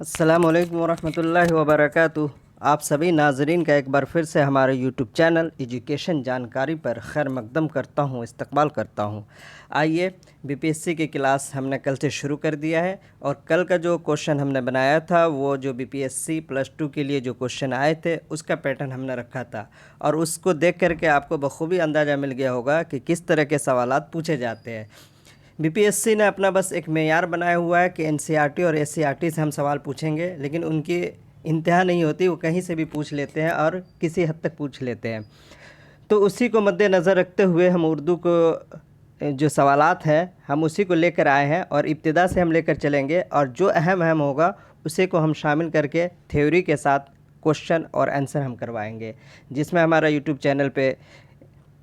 अस्सलामुअलैकुम वरहमतुल्लाहि वबरकातुह। आप सभी नाज़रीन का एक बार फिर से हमारे यूट्यूब चैनल एजुकेशन जानकारी पर खैर मकदम करता हूँ, इस्तकबाल करता हूँ। आइए, बीपीएससी की क्लास हमने कल से शुरू कर दिया है और कल का जो क्वेश्चन हमने बनाया था वो जो बीपीएससी +2 के लिए जो क्वेश्चन आए थे उसका पैटर्न हमने रखा था और उसको देख करके आपको बखूबी अंदाज़ा मिल गया होगा कि किस तरह के सवालात पूछे जाते हैं। बीपीएससी ने अपना बस एक मेयार बनाया हुआ है कि एनसीईआरटी और एससीईआरटी से हम सवाल पूछेंगे, लेकिन उनकी इंतहा नहीं होती, वो कहीं से भी पूछ लेते हैं और किसी हद तक पूछ लेते हैं। तो उसी को मद्देनज़र रखते हुए हम उर्दू को जो सवालात हैं हम उसी को लेकर आए हैं और इब्तिदा से हम लेकर चलेंगे और जो अहम होगा उसी को हम शामिल करके थ्योरी के साथ क्वेश्चन और आंसर हम करवाएंगे, जिसमें हमारा यूट्यूब चैनल पे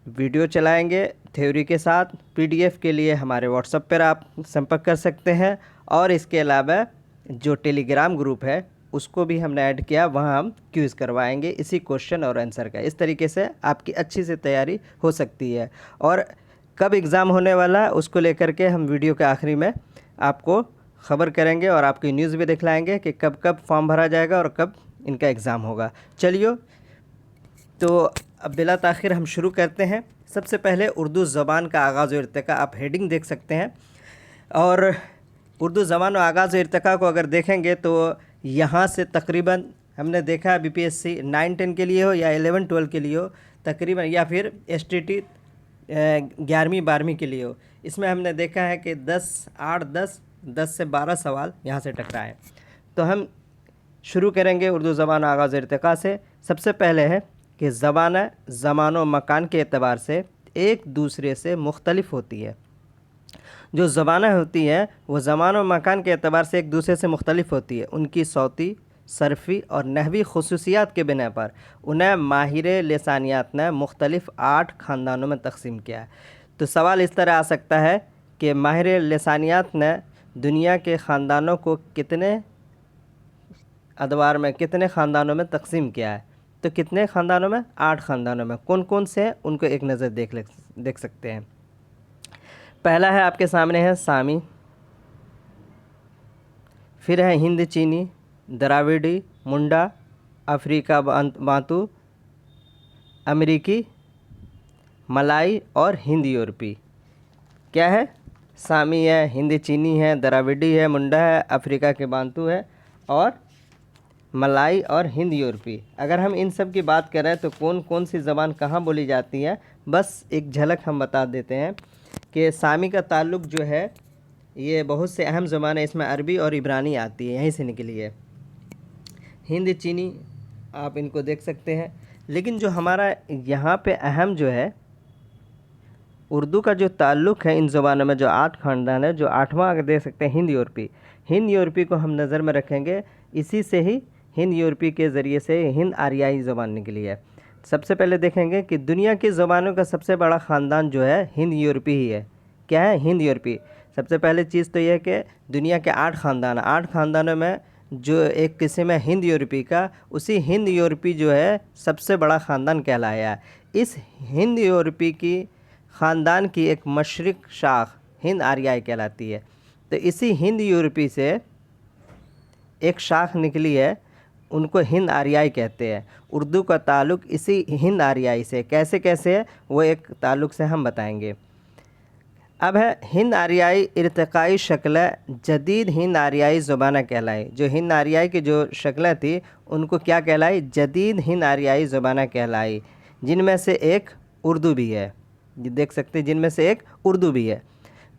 वीडियो चलाएंगे थ्योरी के साथ। पीडीएफ के लिए हमारे व्हाट्सएप पर आप संपर्क कर सकते हैं और इसके अलावा जो टेलीग्राम ग्रुप है उसको भी हमने ऐड किया, वहाँ हम क्विज़ करवाएंगे इसी क्वेश्चन और आंसर का। इस तरीके से आपकी अच्छी से तैयारी हो सकती है और कब एग्ज़ाम होने वाला है उसको लेकर के हम वीडियो के आखिरी में आपको ख़बर करेंगे और आपकी न्यूज़ भी दिखलाएंगे कि कब कब फॉर्म भरा जाएगा और कब इनका एग्ज़ाम होगा। चलिए, तो अब बिला ताख़िर हम शुरू करते हैं। सबसे पहले उर्दू ज़बान का आगाज़ और इर्तिका, आप हेडिंग देख सकते हैं। और उर्दू ज़बान और आगाज़ और इर्तिका को अगर देखेंगे तो यहाँ से तकरीबन हमने देखा बीपीएससी 9-10 के लिए हो या 11-12 के लिए हो तकरीबन, या फिर एसटीटी 11वीं-12वीं के लिए हो, इसमें हमने देखा है कि 10 से 12 सवाल यहाँ से टकराए। तो हम शुरू करेंगे उर्दू ज़बान और आगाज़ और इर्तिका से। सबसे पहले है कि ज़बान ज़मान व मकान के एतबार से एक दूसरे से मुख्तलिफ होती है। जो ज़बानें होती हैं वो ज़मान व मकान के एतबार से एक दूसरे से मुख्तलिफ होती है। उनकी सौती, सरफ़ी और नहवी खसूसियात के बिना पर उन्हें माहिर लिसानियात ने मुख्तलिफ़ 8 ख़ानदानों में तकसीम किया है। तो सवाल इस तरह आ सकता है कि माहिर लिसानियात ने दुनिया के ख़ानदानों को कितने अदवार में, कितने ख़ानदानों में तकसीम किया है? तो कितने ख़ानदानों में? 8 ख़ानदानों में। कौन कौन से हैं उनको एक नज़र देख सकते हैं। पहला है आपके सामने है सामी, फिर है हिंद चीनी, द्राविडी, मुंडा, अफ्रीका बांतू, अमेरिकी, मलाई और हिंद यूरोपी। क्या है? सामी है, हिंद चीनी है, द्राविडी है, मुंडा है, अफ्रीका के बांतू है और मलाई और हिंद यूरोपी। अगर हम इन सब की बात करें तो कौन कौन सी ज़बान कहाँ बोली जाती है, बस एक झलक हम बता देते हैं कि सामी का ताल्लुक़ जो है ये बहुत से अहम ज़बान है, इसमें अरबी और इब्रानी आती है, यहीं से निकली है। हिंद चीनी आप इनको देख सकते हैं। लेकिन जो हमारा यहाँ पे अहम जो है उर्दू का जो ताल्लुक़ है इन ज़बानों में, जो 8 ख़ानदान है, जो 8वां अगर देख सकते हैं हिंद यूरोपी। हिंद यूरोपी को हम नज़र में रखेंगे, इसी से ही हिंद यूरोपी के ज़रिए से हिंद आर्याई ज़बान निकली है। सबसे पहले देखेंगे कि दुनिया की ज़बानों का सबसे बड़ा ख़ानदान जो है हिंद यूरोपी ही है। क्या है? हिंद यूरोपी। सबसे पहले चीज़ तो यह है कि दुनिया के 8 ख़ानदान, 8 ख़ानदानों में जो एक किस्म है हिंद यूरोपी का, उसी हिंद यूरोपी जो है सबसे बड़ा ख़ानदान कहलाया है। इस हिंद यूरोपी की ख़ानदान की एक मशरिक शाख हिंद आर्याई कहलाती है। तो इसी हिंद यूरोपी से एक शाख निकली है, उनको हिंद आर्याई कहते हैं। उर्दू का ताल्लुक़ इसी हिंद आर्याई से कैसे कैसे है वो एक ताल्लुक़ से हम बताएंगे। अब है हिंद आर्याई इर्तिकाई शक्ल जदीद हिंद आर्याई ज़बान कहलाई। जो हिंद आर्याई की जो शक्लें थी उनको क्या कहलाई? जदीद हिंद आर्याई ज़बान कहलाई, जिनमें से एक उर्दू भी है। देख सकते हैं जिनमें से एक उर्दू भी है।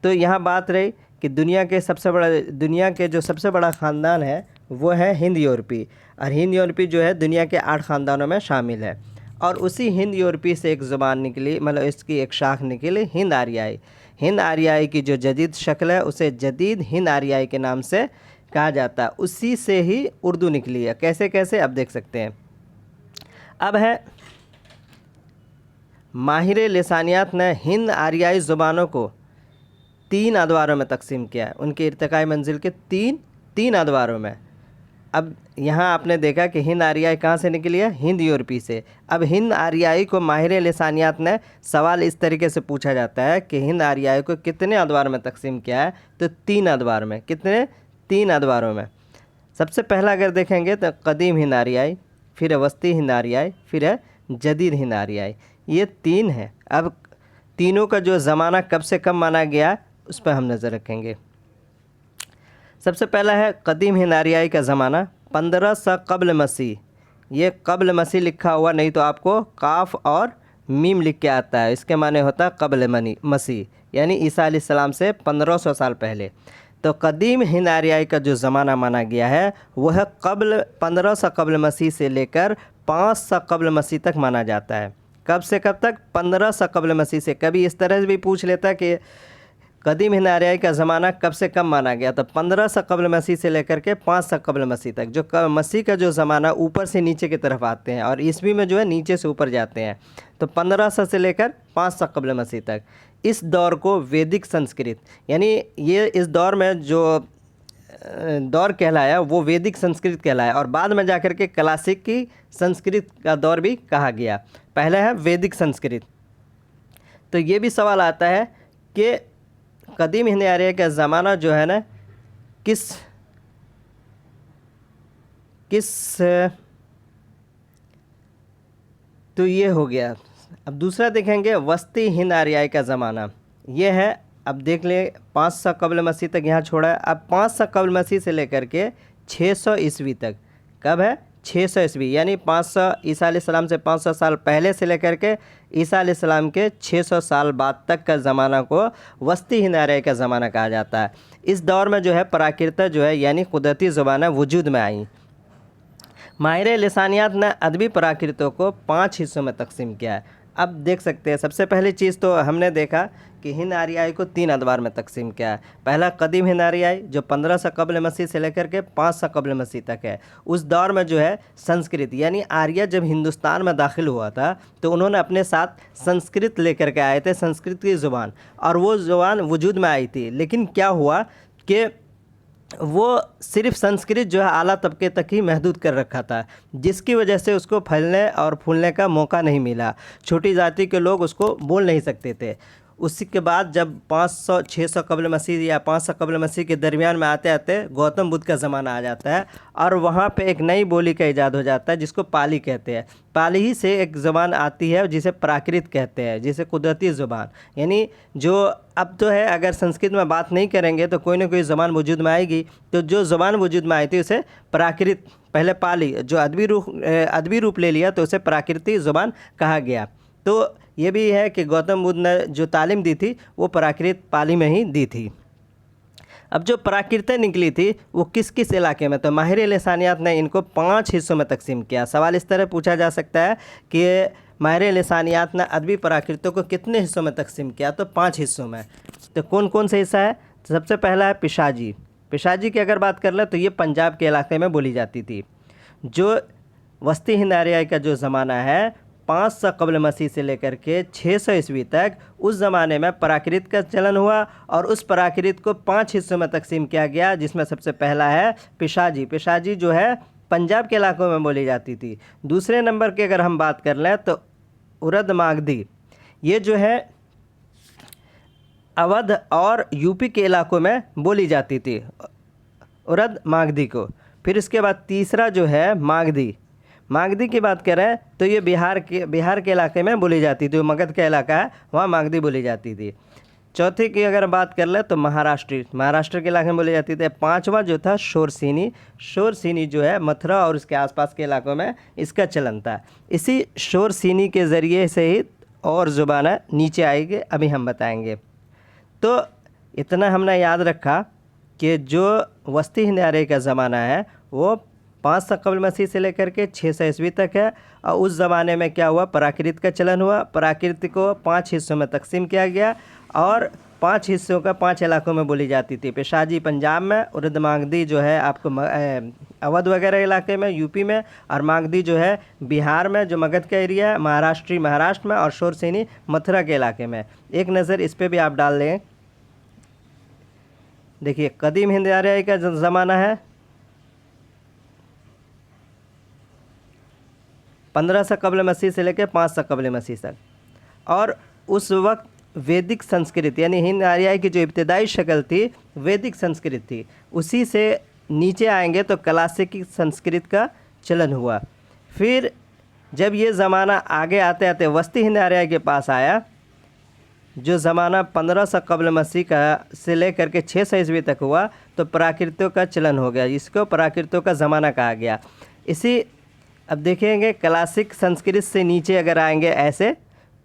तो यहाँ बात रही कि दुनिया के जो सबसे बड़ा ख़ानदान है वो है हिंद यूरोपी, और हिंद यूरोपी जो है दुनिया के 8 ख़ानदानों में शामिल है। और उसी हिंद यूरोपी से एक ज़बान निकली, मतलब इसकी एक शाख निकली हिंद आर्याई। हिंद आर्याई की जो जदीद शक्ल है उसे जदीद हिंद आर्याई के नाम से कहा जाता है। उसी से ही उर्दू निकली है। कैसे कैसे अब देख सकते हैं। अब है माहिर लिसानियात ने हिंद आर्याई ज़ुबानों को 3 अदवारों में तकसीम किया है, उनके इर्तिकाई मंजिल के 3 अदवारों में। अब यहाँ आपने देखा कि हिंद आर्याई कहाँ से निकली है? हिंद यूरोपी से। अब हिंद आर्याई को माहिर लिसानियात ने सवाल इस तरीके से पूछा जाता है कि हिंद आर्याई को कितने अदवार में तकसीम किया है? तो 3 अदवार में। कितने? 3 अदवारों में। सबसे पहला अगर देखेंगे तो कदीम हिंद आर्याई, फिर है वस्ती हिंद आर्याई, फिर है जदीद हिंद आर्याई। ये 3 है। अब तीनों का जो ज़माना कब से कब माना गया उस पर हम नज़र रखेंगे। सबसे पहला है कदीम हिंद आर्याई का ज़माना 1500 कब्ल मसीह। ये कब्ल मसीह लिखा हुआ नहीं तो आपको काफ और मीम लिख के आता है, इसके माने होता है कब्ल मसीह, यानी ईसा अलैहिस्सलाम से 1500 साल पहले। तो कदीम हिंद आर्याई का जो ज़माना माना गया है वह कब्ल 1500 कब्ल मसीह से लेकर 500 कब्ल मसीह तक माना जाता है। कब से कब तक? 1500 कब्ल मसीह से। कभी इस तरह से भी पूछ लेता कि कदीम हिंद आर्याई का ज़माना कब से कब माना गया, तो 1500 कब्ल मसीह से लेकर के 500 कब्ल मसीह तक। जो मसीह का जो ज़माना ऊपर से नीचे की तरफ आते हैं और ईस्वी में जो है नीचे से ऊपर जाते हैं, तो 1500 से लेकर 500 कब्ल मसीह तक, इस दौर को वैदिक संस्कृत, यानी ये इस दौर में जो दौर कहलाया वो वैदिक संस्कृत कहलाया, और बाद में जाकर के क्लासिक की संस्कृत का दौर भी कहा गया। पहला है वैदिक संस्कृत। तो ये भी सवाल आता है कि कदीम हिंद आर्याई का ज़माना जो है ना किस तो ये हो गया। अब दूसरा देखेंगे वस्ती हिंद आर्याई का ज़माना। ये है, अब देख ले 500 कब्ल मसीह तक यहाँ छोड़ा है। अब 500 कब्ल मसीह से लेकर के 600 ईस्वी तक, कब है? 600 ईस्वी, यानी 500 ईसा अलैहिस्सलाम से 500 साल पहले से लेकर के ईसा अलैहिस्सलाम के 600 साल बाद तक का ज़माना को वस्ती हिंद आर्याई का ज़माना कहा जाता है। इस दौर में जो है प्राकृत जो है यानी कुदरती ज़ुबानें वजूद में आई। माहिर लिसानियात ने अदबी प्राकृतों को 5 हिस्सों में तकसीम किया है। अब देख सकते हैं, सबसे पहली चीज़ तो हमने देखा कि हिंद आर्याई को 3 अदवार में तकसीम किया है। पहला कदीम हिंद आर्याई जो 1500 कब्ल मसीह से लेकर के 500 कब्ल मसीह तक है। उस दौर में जो है संस्कृत, यानी आर्य जब हिंदुस्तान में दाखिल हुआ था तो उन्होंने अपने साथ संस्कृत लेकर के आए थे, संस्कृत की ज़ुबान, और वो ज़ुबान वजूद में आई थी। लेकिन क्या हुआ कि वो सिर्फ संस्कृत जो है आला तबके तक ही महदूद कर रखा था, जिसकी वजह से उसको फैलने और फूलने का मौका नहीं मिला। छोटी जाति के लोग उसको बोल नहीं सकते थे। उसी के बाद जब 500-600 कब्ल मसीह या 500 कब्ल मसीह के दरमियान में आते आते गौतम बुद्ध का ज़माना आ जाता है, और वहाँ पे एक नई बोली का ईजाद हो जाता है जिसको पाली कहते हैं। पाली ही से एक ज़ुबान आती है जिसे प्राकृत कहते हैं, जिसे कुदरती ज़ुबान, यानी जो अब तो है, अगर संस्कृत में बात नहीं करेंगे तो कोई ना कोई ज़ुबान वजूद में आएगी। तो जो ज़ुबान वजूद में आई थी उसे प्राकृत, पहले पाली जो अदबी रूप ले लिया तो उसे प्राकृतिक ज़ुबान कहा गया। तो ये भी है कि गौतम बुद्ध ने जो तालीम दी थी वो प्राकृत पाली में ही दी थी। अब जो प्राकृत निकली थी वो किस किस इलाके में, तो माहिर लिसानियात ने इनको 5 हिस्सों में तकसीम किया। सवाल इस तरह पूछा जा सकता है कि माहिर लिसानियात ने अदबी प्राकृतों को कितने हिस्सों में तकसीम किया, तो 5 हिस्सों में। तो कौन कौन से हिस्सा है? तो सबसे पहला है पिशाजी। पिशाजी की अगर बात कर ले तो ये पंजाब के इलाके में बोली जाती थी। जो वस्ती हिंद आर्याई का जो ज़माना है 500 कब्ल मसीह से लेकर के 600 ईस्वी तक, उस ज़माने में प्राकृत का चलन हुआ, और उस प्राकृत को 5 हिस्सों में तकसीम किया गया, जिसमें सबसे पहला है पिशाजी। पिशाजी जो है पंजाब के इलाकों में बोली जाती थी। दूसरे नंबर की अगर हम बात कर लें तो उरद मागधी, ये जो है अवध और यूपी के इलाकों में बोली जाती थी, उरद मागधी को। फिर इसके बाद तीसरा जो है मागधी। मागधी की बात करें तो ये बिहार के इलाके में बोली जाती थी, मगध का इलाका है वहाँ मागधी बोली जाती थी। चौथी की अगर बात कर ले तो महाराष्ट्र के इलाके में बोली जाती थी। पांचवा जो था शोरसीनी जो है मथुरा और उसके आसपास के इलाकों में इसका चलन था। इसी शोरसीनी के ज़रिए से ही और ज़ुबानें नीचे आएगी, अभी हम बताएंगे। तो इतना हमने याद रखा कि जो वस्ती हिंद आर्याई का ज़माना है वो 500 कब्ल मसीह से लेकर के 600 ईस्वी तक है। और उस ज़माने में क्या हुआ, प्राकृत का चलन हुआ। प्राकृत को 5 हिस्सों में तकसीम किया गया, और 5 हिस्सों का 5 इलाकों में बोली जाती थी। पिशाजी पंजाब में, उर्द मागधी जो है आपको अवध वगैरह इलाके में यूपी में, और मागधी जो है बिहार में जो मगध का एरिया है, महाराष्ट्र में, और शोरसेनी मथुरा के इलाके में। एक नज़र इस पर भी आप डाल लें। देखिए कदीम हिंद आर्याई का ज़माना है 1500 कब्ल मसीह से लेकर 500 कब्ल मसीह तक, और उस वक्त वैदिक संस्कृत यानी हिंद आर्याई की जो इब्तदाई शक्ल थी वैदिक संस्कृत थी। उसी से नीचे आएंगे तो क्लासिक संस्कृत का चलन हुआ। फिर जब ये ज़माना आगे आते आते वस्ती हिंद आर्य के पास आया, जो ज़माना 1500 कब्ल मसीह का से लेकर के 600 ईस्वी तक हुआ, तो प्राकृतों का चलन हो गया। इसको प्राकृतों का ज़माना कहा गया। इसी अब देखेंगे क्लासिक संस्कृत से नीचे अगर आएंगे ऐसे,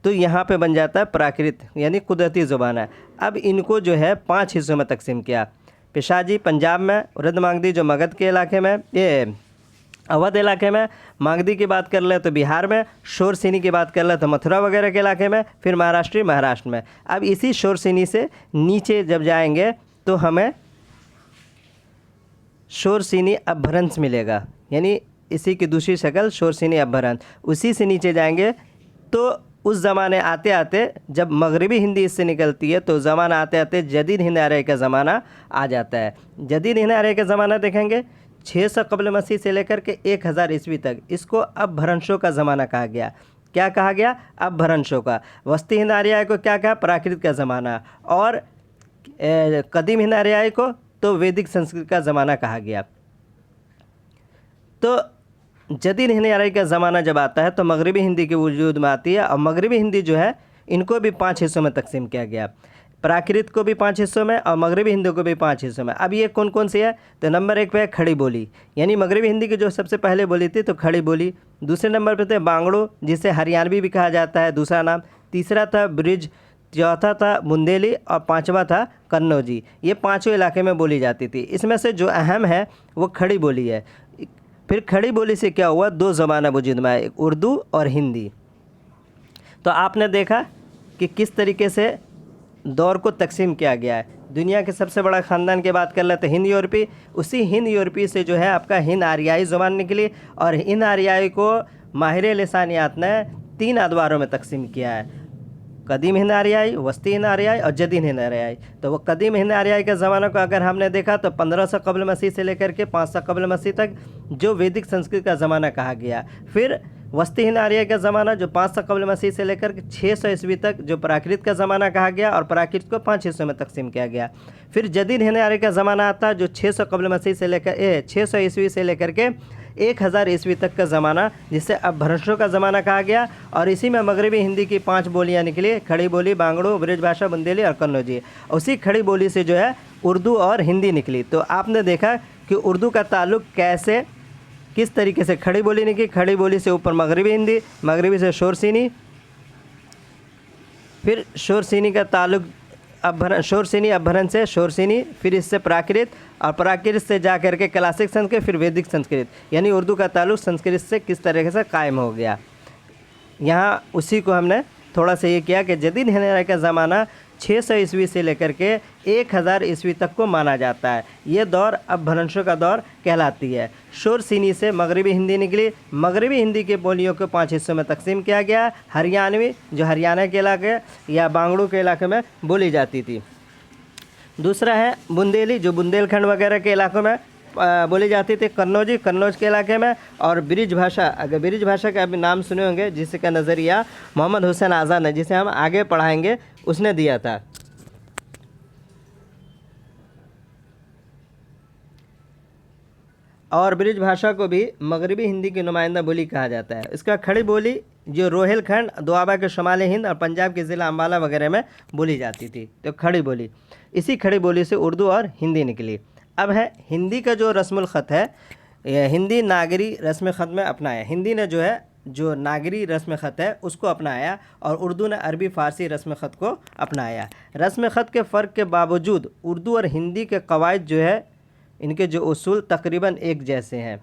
तो यहाँ पे बन जाता है प्राकृत, यानी कुदरती ज़ुबान है। अब इनको जो है 5 हिस्सों में तकसीम किया। पेशाजी पंजाब में, उर्द मागधी जो मगध के इलाके में, ये अवध इलाके में, मागधी की बात कर ले तो बिहार में, शोरसिनी की बात कर ले तो मथुरा वगैरह के इलाके में, फिर महाराष्ट्र में। अब इसी शोरसिनी से नीचे जब जाएंगे तो हमें शोरसिनी अपभ्रंश मिलेगा, यानी इसी की दूसरी शक्ल शोरसिनी अपभ्रंश। उसी से नीचे जाएंगे तो उस ज़माने आते आते जब मगरबी हिंदी इससे निकलती है तो ज़माना आते आते जदीद हिंद आर्य का ज़माना आ जाता है। जदीद हिंद आर्य का ज़माना देखेंगे 600 कब्ल मसीह से लेकर के 1000 ईस्वी तक। इसको अपभ्रंशों का ज़माना कहा गया। क्या कहा गया? अपभ्रंशों का। वस्ती हिंद आर्य को क्या कहा? प्राकृत का ज़माना। और कदीम हिंद आर्य को तो वैदिक संस्कृत का ज़माना कहा गया। तो जदीद हिंद आर्य का ज़माना जब आता है तो मगरबी हिंदी के वजूद में आती है। और मगरबी हिंदी जो है इनको भी 5 हिस्सों में तकसीम किया गया। प्राकृत को भी 5 हिस्सों में और मगरबी हिंदी को भी 5 हिस्सों में। अब ये कौन कौन सी है? तो नंबर 1 पे है खड़ी बोली, यानी मगरबी हिंदी की जो सबसे पहले बोली थी तो खड़ी बोली। दूसरे नंबर पे थे बांगड़ू, जिसे हरियाणवी भी कहा जाता है, दूसरा नाम। तीसरा था ब्रिज, चौथा था बुंदेली और पांचवा था कन्नौजी। ये पांचों इलाके में बोली जाती थी। इसमें से जो अहम है वो खड़ी बोली है। फिर खड़ी बोली से क्या हुआ? 2 ज़बान वजूद में आए, उर्दू और हिंदी। तो आपने देखा कि किस तरीके से दौर को तकसीम किया गया है। दुनिया के सबसे बड़ा ख़ानदान की बात कर ले तो हिंद यूरोपी, उसी हिंद यूरोपी से जो है आपका हिंद आर्याई ज़ुबान निकली। और हिंद आर्याई को माहिर लिसानियात ने 3 अदवारों में तकसीम किया है: कदीम हिंद आर्याई, वस्ती हिंद आर्याई और जदीद हिंद आर्याई। तो वो कदीम हिंद आर्याई के ज़माने को अगर हमने देखा तो 1500 कब्ल मसीह से लेकर के 500 कब्ल मसीह तक, जो वैदिक संस्कृत का ज़माना कहा गया। फिर वस्ती हिंद आर्याई का ज़माना जो 500 कब्ल मसीह से लेकर के 600 ईस्वी तक, जो प्राकृत का ज़माना कहा गया, और प्राकृत को 5 हिस्सों में तकसीम किया गया। फिर जदीद हिंद आर्याई का ज़माना आता है जो 600 कब्ल मसीह से लेकर 600 ईस्वी से लेकर के 1000 ईस्वी तक का ज़माना, जिसे अपभ्रंशों का ज़माना कहा गया। और इसी में मगरबी हिंदी की 5 बोलियाँ निकली: खड़ी बोली, बांगड़ू, ब्रिज भाषा, बुंदेली और कन्नौजी। उसी खड़ी बोली से जो है उर्दू और हिंदी निकली। तो आपने देखा कि उर्दू का ताल्लुक़ कैसे, किस तरीके से खड़ी बोली निकली। खड़ी बोली से ऊपर मगरबी हिंदी, मगरबी से शोरसिनी, फिर शोरसिनी का ताल्लुक़ शोरसिनी अपभ्रंश से शोरसिनी, फिर इससे प्राकृत, और प्राकृत से जा करके क्लासिक संस्कृत, फिर वैदिक संस्कृत। यानी उर्दू का ताल्लुक़ संस्कृत से किस तरीके से कायम हो गया। यहाँ उसी को हमने थोड़ा सा ये किया कि जदीद हिंद आर्य का ज़माना 600 ईस्वी से लेकर के 1000 ईस्वी तक को माना जाता है। ये दौर अपभ्रंशों का दौर कहलाती है। शोरसिनी से मगरबी हिंदी निकली। मगरबी हिंदी के बोलियों को 5 हिस्सों में तकसीम किया गया। हरियाणवी जो हरियाणा के इलाके या बांगड़ू के इलाके में बोली जाती थी। दूसरा है बुंदेली, जो बुंदेलखंड वगैरह के इलाकों में बोली जाती थी। कन्नौजी, कन्नौज के इलाके में। और ब्रिज भाषा, अगर ब्रिज भाषा का अभी नाम सुने होंगे, जिसका नज़रिया मोहम्मद हुसैन आज़ाद ने, जिसे हम आगे पढ़ाएंगे, उसने दिया था। और ब्रिज भाषा को भी मगरबी हिंदी की नुमाइंदा बोली कहा जाता है। इसका खड़ी बोली जो रोहिलखंड, दोआबा के शुमाली हिंद और पंजाब के ज़िला अम्बाला वगैरह में बोली जाती थी। तो खड़ी बोली, इसी खड़ी बोली से उर्दू और हिंदी निकली। अब है हिंदी का जो रस्मुल ख़त है, हिंदी नागरी रस्म ख़त में अपनाया। हिंदी ने जो है जो नागरी रस्म ख़त है उसको अपनाया, और उर्दू ने अरबी फ़ारसी रस्म ख़त को अपनाया। रस्म ख़त के फ़र्क के बावजूद उर्दू और हिंदी के कवायद जो है, इनके जो उसूल तकरीबन एक जैसे हैं,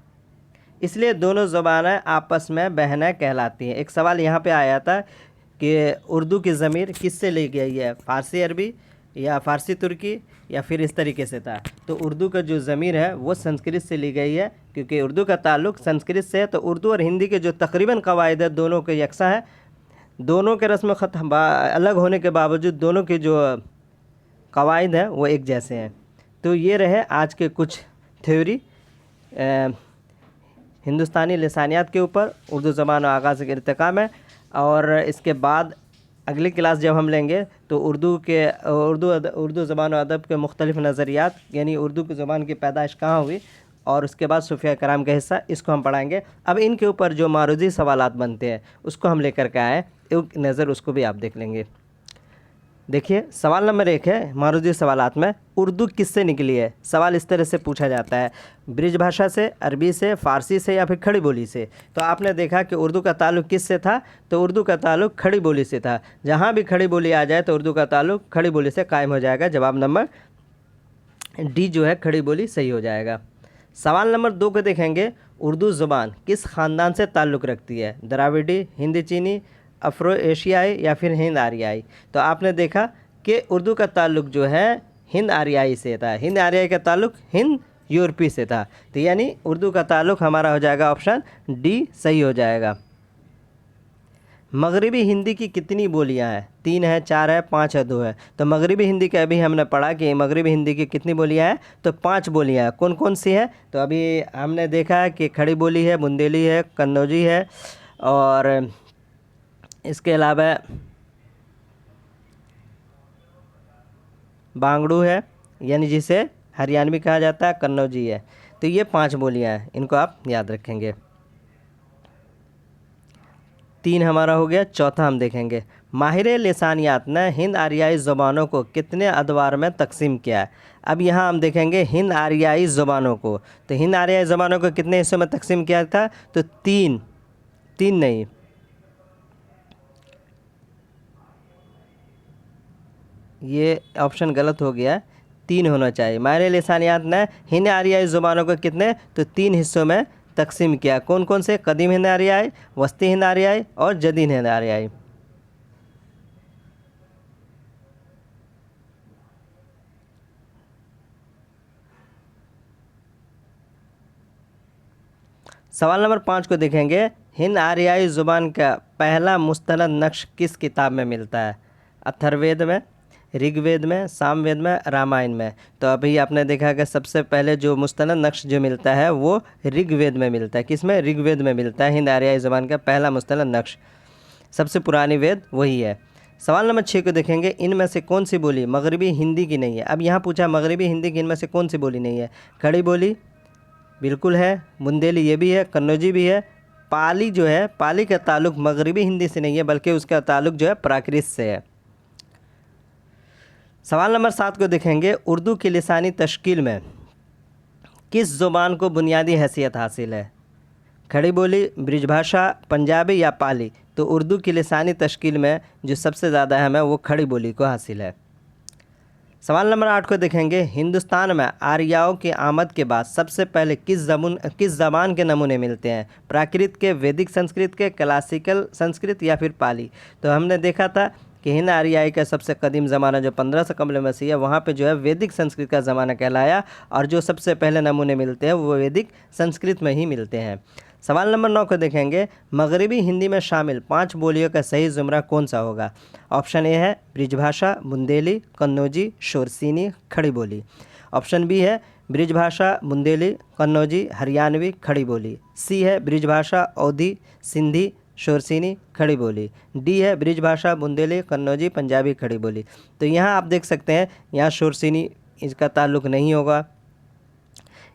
इसलिए दोनों ज़बानें आपस में बहनें कहलाती हैं। एक सवाल यहाँ पे आया था कि उर्दू की ज़मीर किससे ली गई है, फ़ारसी अरबी या फ़ारसी तुर्की, या फिर इस तरीके से था। तो उर्दू का जो ज़मीर है वो संस्कृत से ली गई है, क्योंकि उर्दू का ताल्लुक़ संस्कृत से है। तो उर्दू और हिंदी के जो तकरीबन कवायद है दोनों के यकसा है। दोनों के रस्म ख़त अलग होने के बावजूद दोनों के जो कवायद हैं वो एक जैसे हैं। तो ये रहे आज के कुछ थ्योरी हिंदुस्तानी लिसानियात के ऊपर, उर्दू ज़बान और आगाज़ के इर्तिक़ा में। और इसके बाद अगली क्लास जब हम लेंगे तो उर्दू ज़बान और अदब के मुख्तलिफ़ नज़रियात, यानी उर्दू की ज़बान की पैदाइश कहाँ हुई और उसके बाद सूफिया कराम का हिस्सा, इसको हम पढ़ाएंगे। अब इनके ऊपर जो मारूजी सवालात बनते हैं उसको हम लेकर के आए, एक नज़र उसको भी आप देख लेंगे। देखिए सवाल नंबर 1 है मारूजी सवालात में, उर्दू किससे निकली है। सवाल इस तरह से पूछा जाता है, ब्रिज भाषा से, अरबी से, फ़ारसी से या फिर खड़ी बोली से। तो आपने देखा कि उर्दू का ताल्लुक़ किससे था, तो उर्दू का ताल्लुक़ खड़ी बोली से था। जहाँ भी खड़ी बोली आ जाए तो उर्दू का ताल्लुक़ खड़ी बोली से कायम हो जाएगा। जवाब नंबर डी जो है खड़ी बोली सही हो जाएगा। सवाल नंबर 2 को देखेंगे, उर्दू ज़ुबान किस ख़ानदान से ताल्लुक़ रखती है, द्राविडी, हिंदी चीनी, अफ़्रो एशियाई या फिर हिंद आर्याई। तो आपने देखा कि उर्दू का ताल्लुक़ जो है हिंद आर्याई से था, हिंद आर्याई का ताल्लुक़ हिंद यूरोपी से था। तो यानी उर्दू का ताल्लुक़ हमारा हो जाएगा ऑप्शन डी सही हो जाएगा। मगरिबी हिंदी की कितनी बोलियां हैं, 3 है, 4 है, 5 है, 2 है। तो मगरिबी हिंदी के अभी हमने पढ़ा कि मगरिबी हिंदी की कितनी बोलियां हैं, तो 5 बोलियां हैं। कौन कौन सी हैं, तो अभी हमने देखा है कि खड़ी बोली है, बुंदेली है, कन्नौजी है और इसके अलावा बांगड़ू है, यानी जिसे हरियाणवी कहा जाता है, कन्नौजी है। तो ये 5 बोलियां हैं, इनको आप याद रखेंगे। 3 हमारा हो गया। चौथा हम देखेंगे, माहिर लिसानियात ने हिंद आर्याई ज़ुबानों को कितने अदवार में तकसीम किया है। अब यहाँ हम देखेंगे हिंद आर्याई ज़ुबानों को, तो हिंद आर्याई ज़ुबानों को कितने हिस्सों में तकसीम किया था, तो 3 नहीं, ये ऑप्शन गलत हो गया, 3 होना चाहिए। माहिर लिसानियात ने हिंद आर्याई ज़ुबानों को कितने, तो 3 हिस्सों में तकसीम किया। कौन कौन से, कदीम हिंद आर्याई, वस्ती हिंद आर्याई और जदीद हिंद आर्याई। सवाल नंबर 5 को देखेंगे, हिंद आर्याई ज़ुबान का पहला मुस्तनद नक्श किस किताब में मिलता है, अथर्ववेद में, ऋग्वेद में, सामवेद में, रामायण में। तो अभी आपने देखा कि सबसे पहले जो मुस्तनद नक्श जो मिलता है वो ऋग्वेद में मिलता है। किस में, ऋग्वेद में मिलता है। हिंद आर्याई ज़ुबान का पहला मुस्तनद नक्श, सबसे पुरानी वेद वही है। सवाल नंबर 6 को देखेंगे, इनमें से कौन सी बोली मगरबी हिंदी की नहीं है। अब यहाँ पूछा मगरबी हिंदी की इनमें से कौन सी बोली नहीं है। खड़ी बोली बिल्कुल है, बुंदेली ये भी है, कन्नौजी भी है। पाली जो है, पाली का ताल्लुक़ मगरबी हिंदी से नहीं है बल्कि उसका ताल्लुक़ जो है प्राकृत से है। सवाल नंबर 7 को देखेंगे, उर्दू की लिसानी तश्कील में किस ज़ुबान को बुनियादी हैसियत हासिल है, खड़ी बोली, ब्रिजभाषा, पंजाबी या पाली। तो उर्दू की लिसानी तश्कील में जो सबसे ज़्यादा अहम है वो खड़ी बोली को हासिल है। सवाल नंबर 8 को देखेंगे, हिंदुस्तान में आर्याओं की आमद के बाद सबसे पहले किस ज़बान के नमूने मिलते हैं, प्राकृत के, वैदिक संस्कृत के, क्लासिकल संस्कृत या फिर पाली। तो हमने देखा था कि हिंद आर्याई का सबसे कदीम ज़माना जो 1500 कबल मसीह है, वहाँ पे जो है वैदिक संस्कृत का ज़माना कहलाया और जो सबसे पहले नमूने मिलते हैं वो वैदिक संस्कृत में ही मिलते हैं। सवाल नंबर 9 को देखेंगे, मगरिबी हिंदी में शामिल 5 बोलियों का सही ज़ुमरा कौन सा होगा। ऑप्शन ए है ब्रिजभाषा, बुंदेली, कन्नौजी, शोरसीनी, खड़ी बोली। ऑप्शन बी है ब्रिजभाषा, बुंदेली, कन्नौजी, हरियाणवी, खड़ी बोली। सी है ब्रिजभाषा, अवधी, सिंधी, शोरसीनी, खड़ी बोली। डी है ब्रिजभाषा, बुंदेली, कन्नौजी, पंजाबी, खड़ी बोली। तो यहाँ आप देख सकते हैं, यहाँ शोरसीनी इसका ताल्लुक़ नहीं होगा।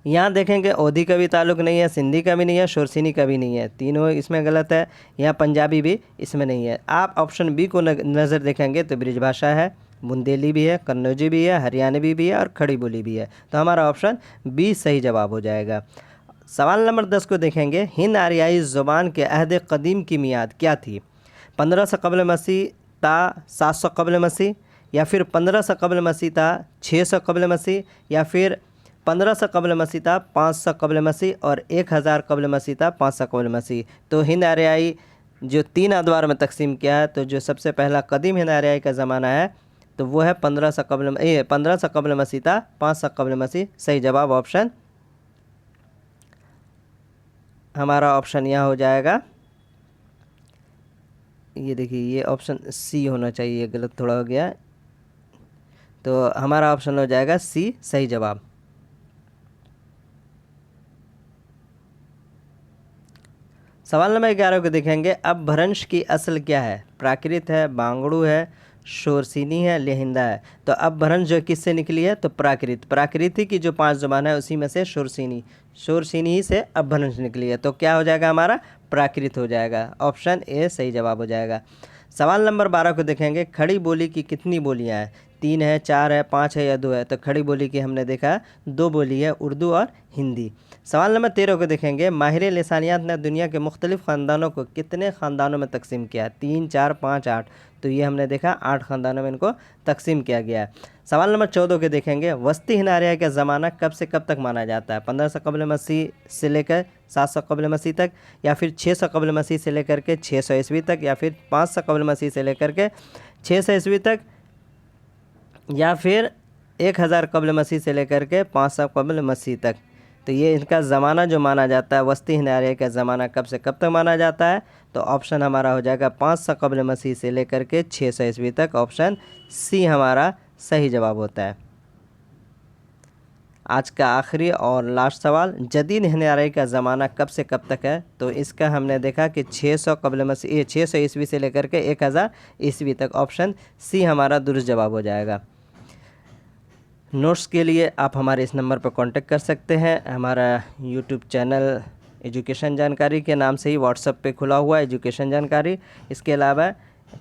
यहाँ देखेंगे अवधी का भी ताल्लुक़ नहीं है, सिंधी का भी नहीं है, शोरसीनी का भी नहीं है, तीनों इसमें गलत है। यहाँ पंजाबी भी इसमें नहीं है। आप ऑप्शन बी को नज़र देखेंगे तो ब्रिजभाषा है, बुंदेली भी है, कन्नौजी भी है, हरियाणवी भी है और खड़ी बोली भी है। तो हमारा ऑप्शन बी सही जवाब हो जाएगा। सवाल नंबर 10 को देखेंगे, हिंद आर्याई ज़ुबान के अहद कदीम की मियाद क्या थी, 1500 कबल मसीह ता 700 कबल मसीह, या फिर 1500 कबल मसीह ता 600 कबल मसीह, या फिर 1500 कबल मसीह था 500 कबल मसीह और 1000 कबल मसीह था 500 कबल मसीह। तो हिंद आर्याई जो 3 अदवार में तकसीम किया है, तो जो सबसे पहला कदीम हिंद आर्याई का ज़माना है तो वो है 1500 कबल मसीह था 500 कबल मसीह। सही जवाब ऑप्शन हमारा ऑप्शन यहाँ हो जाएगा, ये देखिए ये ऑप्शन सी होना चाहिए, गलत थोड़ा हो गया। तो हमारा ऑप्शन हो जाएगा सी सही जवाब। सवाल नंबर 11 को देखेंगे, अब भ्रंश की असल क्या है, प्राकृत है, बांगड़ू है, शोरसिनी है, लेहिंदा है। तो अपभ्रंश जो किससे निकली है? तो प्राकृत। प्राकृति की जो 5 ज़ुबान है उसी में से शोरसिनी ही से अपभ्रंश निकली है। तो क्या हो जाएगा हमारा? प्राकृत हो जाएगा। ऑप्शन ए सही जवाब हो जाएगा। सवाल नंबर 12 को देखेंगे। खड़ी बोली की कितनी बोलियां हैं? 3 है, 4 है, 5 है या 2 है? तो खड़ी बोली की हमने देखा 2 बोली है, उर्दू और हिंदी। सवाल नंबर 13 को देखेंगे। माहिर लिसानियात ने दुनिया के मुख्तलिफ ख़ानदानों को कितने ख़ानदानों में तकसीम किया? 3, 4, 5, 8। तो ये हमने देखा 8 ख़ानदानों में इनको तकसीम किया गया है। सवाल नंबर 14 के देखेंगे। वस्ती हिनारिया का ज़माना कब से कब तक माना जाता है? 1500 क़ब्ल मसीह से लेकर 700 क़ब्ल मसीह तक, या फिर 600 क़ब्ल मसीह से लेकर के 600 ईस्वी तक, या फिर 500 क़ब्ल मसीह से लेकर के 600 ईस्वी तक, या फिर 1000 क़ब्ल मसीह से लेकर के 500 क़ब्ल मसीह तक। तो ये इनका ज़माना जो माना जाता है, वस्ती हिनारिया का ज़माना कब से कब तक माना जाता है? तो ऑप्शन हमारा हो जाएगा 500 क़ब्ल मसीह से लेकर के 600 ईस्वी तक। ऑप्शन सी हमारा सही जवाब होता है। आज का आखिरी और लास्ट सवाल। जदीद हिनारिया का ज़माना कब से कब तक है? तो इसका हमने देखा कि 600 क़ब्ल मसीह 600 ईस्वी से लेकर के 1000 ईस्वी तक। ऑप्शन सी हमारा दुरुस्त जवाब हो जाएगा। नोट्स के लिए आप हमारे इस नंबर पर कांटेक्ट कर सकते हैं। हमारा यूट्यूब चैनल एजुकेशन जानकारी के नाम से ही व्हाट्सएप पे खुला हुआ है, एजुकेशन जानकारी। इसके अलावा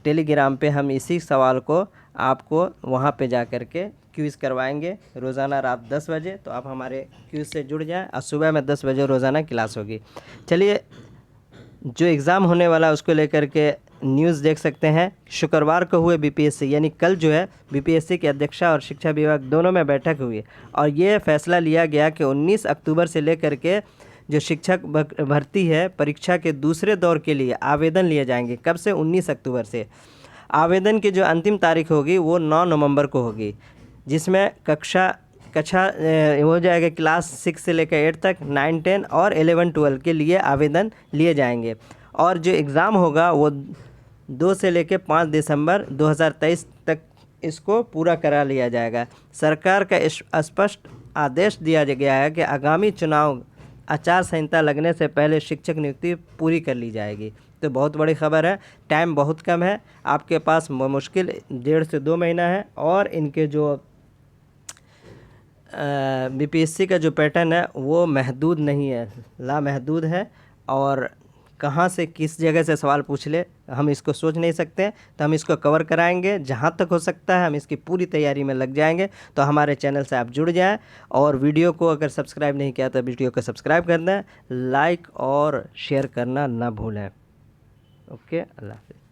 टेलीग्राम पे हम इसी सवाल को आपको वहाँ पे जा कर के क्विज़ करवाएंगे रोज़ाना रात 10 बजे। तो आप हमारे क्विज़ से जुड़ जाएं और सुबह में 10 बजे रोज़ाना क्लास होगी। चलिए, जो एग्ज़ाम होने वाला है उसको लेकर के न्यूज़ देख सकते हैं। शुक्रवार को हुए बीपीएससी, यानी कल जो है बीपीएससी के अध्यक्षा और शिक्षा विभाग दोनों में बैठक हुई और ये फैसला लिया गया कि 19 अक्टूबर से लेकर के जो शिक्षक भर्ती है परीक्षा के दूसरे दौर के लिए आवेदन लिए जाएंगे। कब से? 19 अक्टूबर से। आवेदन की जो अंतिम तारीख होगी वो 9 नवंबर को होगी, जिसमें कक्षा हो जाएगा क्लास 6 से लेकर 8 तक, 9, 10 और 11, 12 के लिए आवेदन लिए जाएंगे। और जो एग्ज़ाम होगा वो 2 से लेकर 5 दिसंबर 2023 तक इसको पूरा करा लिया जाएगा। सरकार का स्पष्ट आदेश दिया गया है कि आगामी चुनाव आचार संहिता लगने से पहले शिक्षक नियुक्ति पूरी कर ली जाएगी। तो बहुत बड़ी खबर है। टाइम बहुत कम है, आपके पास मुश्किल 1.5 से 2 महीना है। और इनके जो बीपीएससी का जो पैटर्न है वो महदूद नहीं है, लामहदूद है। और कहाँ से किस जगह से सवाल पूछ ले हम इसको सोच नहीं सकते। तो हम इसको कवर कराएंगे जहाँ तक हो सकता है, हम इसकी पूरी तैयारी में लग जाएंगे। तो हमारे चैनल से आप जुड़ जाएं और वीडियो को अगर सब्सक्राइब नहीं किया तो वीडियो को सब्सक्राइब कर दें, लाइक और शेयर करना ना भूलें। ओके, अल्लाह हाफ़िज़।